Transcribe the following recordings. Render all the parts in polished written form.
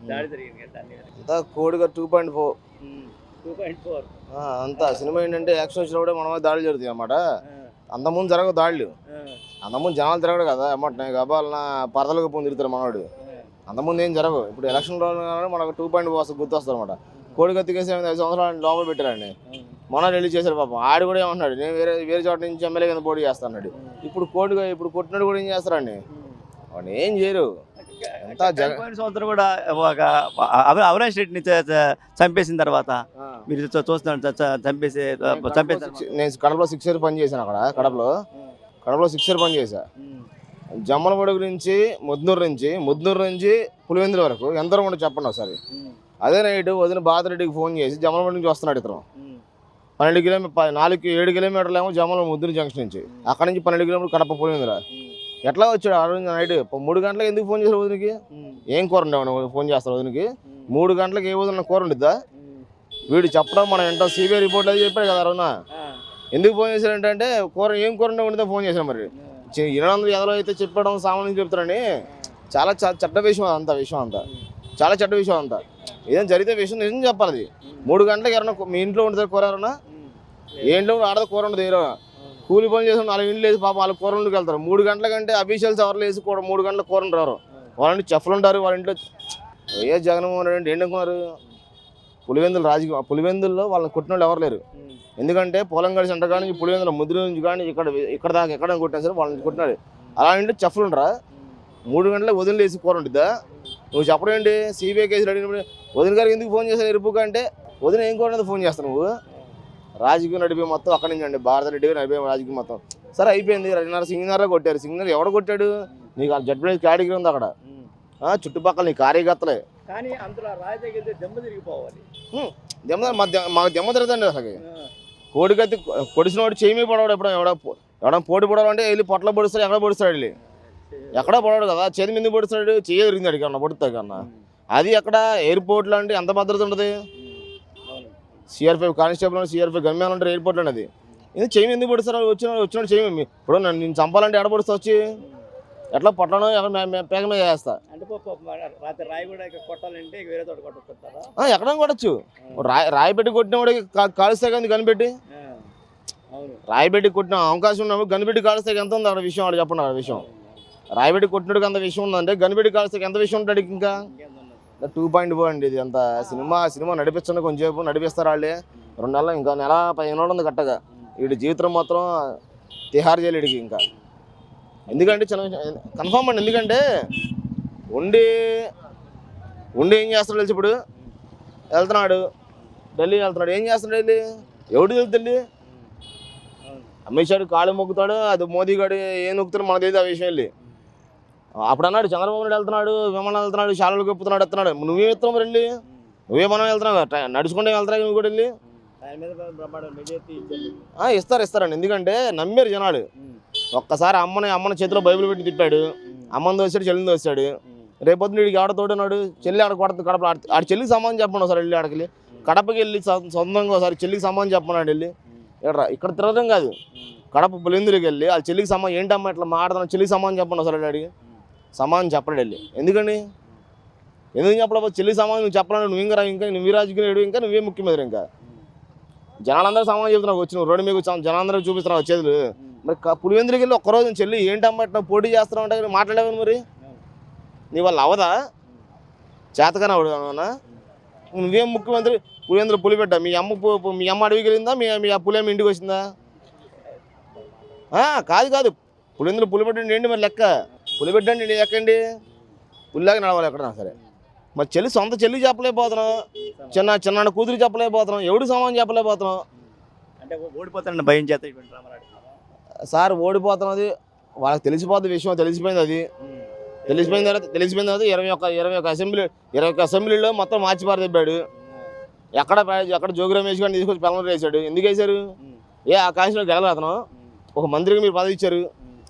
దాడి జరిగింది కదా దాని మీద. అంతా కోడిగా 2.4. 2.4. అంతా సినిమా ఏంటంటే యాక్షన్ వచ్చినప్పుడే మన మీద దాడులు జరుగుతాయి అన్నమాట. అంతకుముందు జరగవు దాడులు. అంతకుముందు జనాలు తిరగడు కదా అన్నమాట. గబాలన పరదలకు పోయి తిరుగుతారు మనవాడు. అంతకుముందు ఏం జరగవు. ఇప్పుడు ఎలక్షన్ రోజు మనకు 2.4 వస్తుంది, గుర్తొస్తుంది అనమాట. కోడి కత్తికేసి 5 సంవత్సరాలు లోపల పెట్టారండి. మన రిలీజ్ చేశారు పాపం. ఆడు కూడా ఏమంటున్నాడు, నేను వేరే చోట నుంచి ఎమ్మెల్యే కింద పోటీ చేస్తాడు. ఇప్పుడు కొట్టినాడు కూడా ఏం చేస్తారండి, వాడు ఏం చేయరు. పోయిన సంవత్సరం కూడా ఒక అవినాష్ రెడ్డిని చంపేసిన తర్వాత మీరు చూస్తున్నాడు నేను కడపలో 6 years పని చేశాను. అక్కడ కడపలో 6 years పని చేశా. జమ్మలమడుగు నుంచి ముద్నూరు నుంచి పులివెందుల వరకు ఎంత దూరం ఉండదు చెప్పండి ఒకసారి. అదే నైట్ వదిన బాధరెడ్డికి ఫోన్ చేసి జమ్మలమడుగు నుంచి వస్తున్నాడు ఇతను. 7 కిలోమీటర్లు ఏమో జమ్మల ముద్దురు జంక్షన్ నుంచి, అక్కడ నుంచి 12 కిలోమీటర్లు కడప పులివెందుల. ఎట్లా వచ్చాడు ఆ రోజు నైట్ 3 గంటలకు ఎందుకు ఫోన్ చేశారు వదినకి? ఏం కూర ఉండేవాడు ఫోన్ చేస్తారు వదినకి? 3 గంటలకు ఏ వదిన కూర ఉండిద్దా? వీడు చెప్పడం మనం ఏంటో సిబిఐ రిపోర్ట్ అది చెప్పాడు కదా అరుణ. ఎందుకు ఫోన్ చేశారంటే ఏం కూర ఉండితే ఫోన్ చేశాను. మరి 200 ఎదలో అయితే చెప్పడం సామాన్యం చెప్తారని. చాలా చెడ్డ విషయం అంతా చాలా చెడ్డ విషయం అంతా. ఏదైనా జరిగితే విషయం నిజం చెప్పాలి. 3 గంటలకు ఎవరన్నా మీ ఇంట్లో ఉంటుంది కూర, ఎవరన్నా ఏ ఇంట్లో ఆడద కూర ఉండదు. కూలి పని చేసి 4 ఇంట్లో వేసి పాపం వాళ్ళ కూర ఉండికి వెళ్తారు. 3 గంటల కంటే అఫీషియల్స్ ఎవరు వేసి కూడా 3 గంటల కూర ఉంటారు. వాళ్ళంటే చెఫ్లు ఉంటారు వాళ్ళ ఇంట్లో. వైఎస్ జగన్మోహన్ రెడ్డి ఏంటనుకున్నారు? పులివెందుల్లో వాళ్ళని కొట్టిన వాళ్ళు ఎవరు లేరు. ఎందుకంటే పొలంగడి సెంటర్ కానీ పులివెందుల ముద్దు నుంచి కానీ ఇక్కడ దాకా ఎక్కడ కొట్టినా సరే వాళ్ళని కొట్టినాడు. అలా ఇంట్లో చెఫ్లు ఉండరా? 3 గంటలకు వదిన వేసి కూర ఉంటుందా? నువ్వు చెప్పడం ఏంటి? సిబిఐ కేసులు అడిగినప్పుడు వదిన గారికి ఎందుకు ఫోన్ చేశాను ఎరుపుగా అంటే, వదిన ఏం కూర ఫోన్ చేస్తావు నువ్వు? రాజకీయం నడిపే మొత్తం అక్కడి నుంచి అండి, భారతరెడ్డి నడిపే రాజకీయం మొత్తం. సరే అయిపోయింది. సింగనర్ కొట్టారు. సింగనర్ ఎవడ కొట్టాడు? నీకు జడ్పీ కేటగిరీ ఉంది అక్కడ. చుట్టుపక్కల నీ కార్యకర్తలే. కానీ అందులో రాజకీయ దెమ్మ తిరిగిపోవాలి. మాకు దెమ్మ తిరగదండి అసలు. కోడికత్తి కొడిసిన వాడు చేయి పడవాడు. ఎవడన్నా పోటీ పడాలంటే వెళ్ళి పొట్ల పొడుస్తాడు. ఎక్కడ పొడుస్తాడు? వెళ్ళి ఎక్కడ పడవాడు కదా, చేతి మీద పొడుస్తాడు. చేయి ఎరిగింది అడిగి కన్నా పొడుతుంది కన్నా. అది ఎక్కడ ఎయిర్పోర్ట్లో అంటే ఎంత భద్రత ఉంటుంది? CR5 కానిస్టేబుల్ CR5 గమ్యాలు ఉంటారు ఎయిర్పోర్ట్లో. అది ఇది చేయి ఎందుకు పొడుస్తారు? వచ్చినాడు చేయి. ఇప్పుడు నేను చంపాలంటే ఎక్కడ పొడుస్తా? వచ్చి ఎట్లా పొట్టను పేగ మీద చేస్తా. ఎక్కడ కొట్టచ్చు. రాయి పెట్టి కొట్టిన వాడికి కాలుస్తాయి కానీ కనిపెట్టి, రాయి పెట్టి కొట్టిన అవకాశం ఉన్నప్పుడు కనిపెట్టి కాలుస్తాయి ఎంత ఉంది అక్కడ విషయం? వాడు చెప్పండి అక్కడ విషయం. రాయి పెట్టి కొట్టినట్టుగా అంత విషయం ఉందంటే కనిపెట్టి కాలుస్తాయి ఎంత విషయం ఉంటాడు ఇంకా? 2.4 అండి. ఇది అంత సినిమా నడిపించండి, కొంచెంసేపు నడిపిస్తారు వాళ్ళే. 2 నెలలు ఇంకా నెల 15 రోజులు ఉంది కట్టగా. వీడి జీవితం మాత్రం తిహార్ చేయలేడికి ఇంకా. ఎందుకంటే కన్ఫామ్ అండి. ఎందుకంటే ఉండి ఏం చేస్తాడు తెలిసి ఇప్పుడు వెళ్తున్నాడు, ఢిల్లీ వెళ్తున్నాడు. ఏం చేస్తున్నాడు వెళ్ళి? ఎవడు తెలుసు ఢిల్లీ? అమిత్ షా కాళ్ళు మొక్కుతాడు. అది మోదీ గారు ఏం నొక్కుతాడు మనకు తెలియదు ఆ విషయం. వెళ్ళి అప్పుడు అన్నాడు చంద్రబాబు నాయుడు వెళ్తున్నాడు, విమానాలు వెళ్తున్నాడు, శాలలు కప్పుతున్నాడు, వెళ్తున్నాడు. నువ్వేం వెళ్తున్నావు మరి? వెళ్ళి నువ్వే మనం వెళ్తున్నావు, నడుచుకుంటే వెళ్తున్నావు నువ్వు కూడా. వెళ్ళి ఇస్తారండి. ఎందుకంటే నమ్మారు జనాలు. ఒక్కసారి అమ్మని చేతిలో బైబిల్ పెట్టి తిప్పాడు. అమ్మని దోశాడు, చెల్లిని దోశాడు. రేపొద్దు వీడికి ఆడ తోడున్నాడు. చెల్లి ఆడ కొడుతుంది కడప. ఆడ చెల్లికి సమానం చెప్పండి ఒకసారి. వెళ్ళి ఆడకి కడపకి వెళ్ళి సొంతంగా ఒకసారి చెల్లికి సమానం చెప్పన్నాడు. వెళ్ళి ఇక్కడ తిరగడం కాదు, కడప పులిందులకి వెళ్ళి వాళ్ళ చెల్లికి సమానం ఏంటమ్మా ఇట్లా మాట్లాడుతున్నా, చెల్లికి సమానం చెప్పండి ఒకసారి. అడిగి సమానం చెప్పడు వెళ్ళి. ఎందుకని చెప్పలేకపోతే చెల్లికి సమానం నువ్వు చెప్పాలని నువ్వు రాజకీయ ఇంకా నువ్వే ముఖ్యమంత్రి. ఇంకా జనాలందరూ సమానం చెప్తున్నావు. వచ్చి నువ్వు రోడ్డు మీద జనాలందరూ చూపిస్తున్నావు చేతులు. మరి పులివెందులకి వెళ్ళి ఒక్కరోజు చెల్లి ఏంటమ్మా ఇట్లా పోటీ చేస్తున్నావు అంటే మాట్లాడేవాను. మరి నీ వల్ల అవదా? చేతగానే అవడునా? నువ్వేం ముఖ్యమంత్రి? పులివెందులు పులిపెట్ట మీ అమ్మ అడవికి వెళ్ళిందా? మీ పులేమి ఇంటికి వచ్చిందా? కాదు పులివెందులు పులిపెట్టండి ఏంటి మరి లెక్క? పులిపెట్టండి లెక్కండి. పుల్లాగా నడవాలి ఎక్కడన్నా సరే. మరి సొంత చెల్లి చెప్పలేకపోతున్నాం, చిన్న కూతురు చెప్పలేకపోతున్నాం, ఎవడు సమానం చెప్పలేకపోతున్నాం. అంటే ఓడిపోతానని భయం చేత సార్ ఓడిపోతున్నది వాళ్ళకి తెలిసిపోద్ది విషయం. తెలిసిపోయింది తర్వాత 21 అసెంబ్లీలో మొత్తం మార్చి పారదెబ్బాడు. ఎక్కడ జోగి రమేష్ గారిని తీసుకొచ్చి పెళ్ళంలో వేసాడు. ఎందుకు వేశారు? ఆ కాశీలో గెలలేదు అతను. ఒక మంత్రికి మీరు పదవి ఇచ్చారు,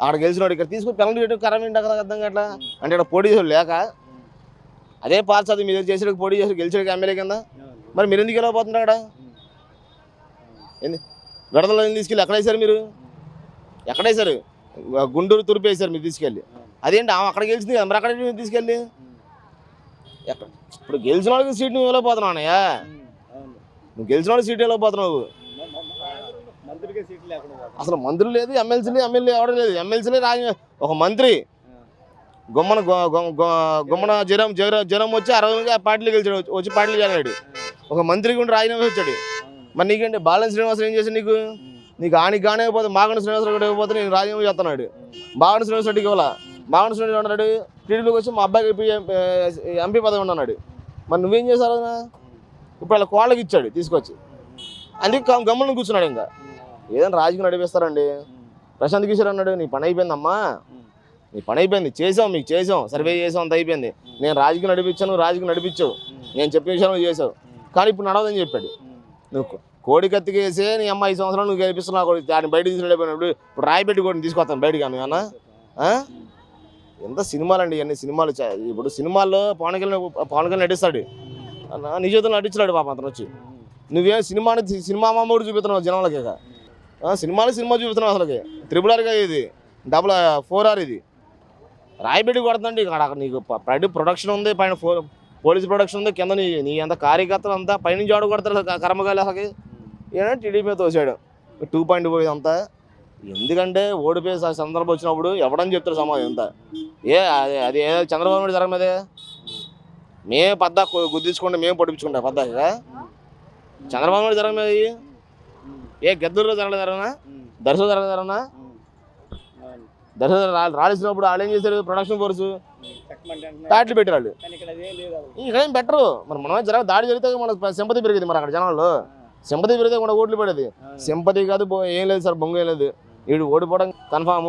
అక్కడ గెలిచినాడు. ఇక్కడ తీసుకొచ్చి పెళ్ళంలో చేయడం కరం ఏంటి అక్కడ అర్థం కావట్లా. అంటే ఇక్కడ పోటీ చేసాడు లేక అదే పార్టీ మీరు చేసాడు పోటీ చేసాడు గెలిచాడు ఎమ్మెల్యే కింద. మరి మీరు ఎందుకు వెళ్ళకపోతున్నారు? అక్కడ విడదలో తీసుకెళ్ళి ఎక్కడ వేశారు? మీరు ఎక్కడ వేశారు? గుంటూరు తూర్పు వేశారు మీరు తీసుకెళ్ళి. అదేంటి ఆమె అక్కడ గెలిచింది కదా, మరి అక్కడ తీసుకెళ్ళి ఎక్కడ ఇప్పుడు గెలిచిన వాళ్ళకి సీట్ నువ్వు వెళ్ళిపోతున్నావు అన్నయ్య. అవును. నువ్వు గెలిచిన వాళ్ళకి సీట్ వెళ్ళిపోతున్నావు. మంత్రికే సీట్లు లేకుండా పోతుంది. అసలు మంత్రులు లేదు, ఎమ్మెల్యే ఎవడం లేదు. ఎమ్మెల్సీలే ఒక మంత్రి గుమ్మన జనం వచ్చి 60 పార్టీలు గెలిచాడు, వచ్చి పార్టీలు గెలిచాడు. ఒక మంత్రికి ఉండి రాజీనామా వచ్చాడు. మరి నీకేంటి బాలన్ శ్రీనివాసరావు ఏం చేసి నీకు ఆనికి కానిపోతే మాగండ శ్రీనివాసరావు కూడా ఇవ్వకపోతే నేను రాజీనామా చేస్తున్నాడు. మాగండ శ్రీనివాసరెడ్డికి ఇవ్వాల. మాగండ శ్రీనివాసరెడ్డి అన్నాడు టీడీపీకి వచ్చి మా అబ్బాయికి ఎంపీ పదవి ఉన్నాడు. మరి నువ్వేం చేశారు? ఇప్పుడు వాళ్ళ కోళ్ళకి ఇచ్చాడు తీసుకొచ్చి, అందుకే గమ్మున కూర్చున్నాడు. ఇంకా ఏదైనా రాజకీయం నడిపిస్తారండి. ప్రశాంత్ కిషోర్ అన్నాడు నీ పని అయిపోయిందమ్మా, నీ పని అయిపోయింది, మీకు చేసాం, సర్వే చేసాం, అంత అయిపోయింది. నేను రాజకీయం నడిపించాను, రాజకీయం నడిపించావు, నేను చెప్పిన విషయాలు చేసావు, కానీ ఇప్పుడు నడవదని చెప్పాడు. నువ్వు కోడి కత్తికేసే నీ అమ్మ 5 సంవత్సరాలు నువ్వు గెలిపిస్తున్నావు, దాన్ని బయటకు తీసుకెళ్ళిపోయినప్పుడు ఇప్పుడు రాయపెట్టి కూడా తీసుకొస్తాను బయటకు. అన్న ఎంత సినిమాలండి ఇవన్నీ సినిమాలు. ఇప్పుడు సినిమాల్లో పవన్ కళ్యాణ్ నటిస్తాడు, నీ జీవితంలో నటించాడు పాపం అతను వచ్చి. నువ్వేం సినిమా అమ్మ కూడా చూపిస్తున్నావు జనాలకి. సినిమా చూపిస్తున్నావు అసలుకి. RRR ఇది 4R ఇది రాయబెట్టి కొడుతుందండి. అక్కడ నీకు ప్రొడక్షన్ ఉంది, పైన పోలీస్ ప్రొడక్షన్ ఉంది, కింద నీ అంత కార్యకర్తలు అంతా పైనుంచి ఆడు కొడతారు కర్మకాయలు. అసలుకి ఏమైనా టీడీపీ తోసాడు 2.5 అంతా. ఎందుకంటే ఓడిపోయే సందర్భం వచ్చినప్పుడు ఎవడని చెప్తారు సమాజం అంతా. అది ఏదో చంద్రబాబు నాయుడు జరగమదే మేము పద్దా గుద్దించుకుంటే మేము పొడిపించుకుంటాం పద్దాగా. చంద్రబాబు నాయుడు జరగమది గద్దెల్లో జరగనా, దర్శనం జరగనా. దర్శనం రాలేసినప్పుడు వాళ్ళు ఏం చేశారు, ప్రొడక్షన్ ఫోర్స్ ప్యాట్లు పెట్టారు వాళ్ళు. ఇక్కడేం బెటరు. మరి మనం దాడి జరిగితే మనకు సింపతి పెరిగింది. మరి అక్కడ జనాల్లో సింపతి పెరిగితే కూడా ఓట్లు పడేది. సింపతి కాదు ఏం లేదు సార్, బొంగు ఏం లేదు. వీడు ఓడిపోవడం కన్ఫామ్.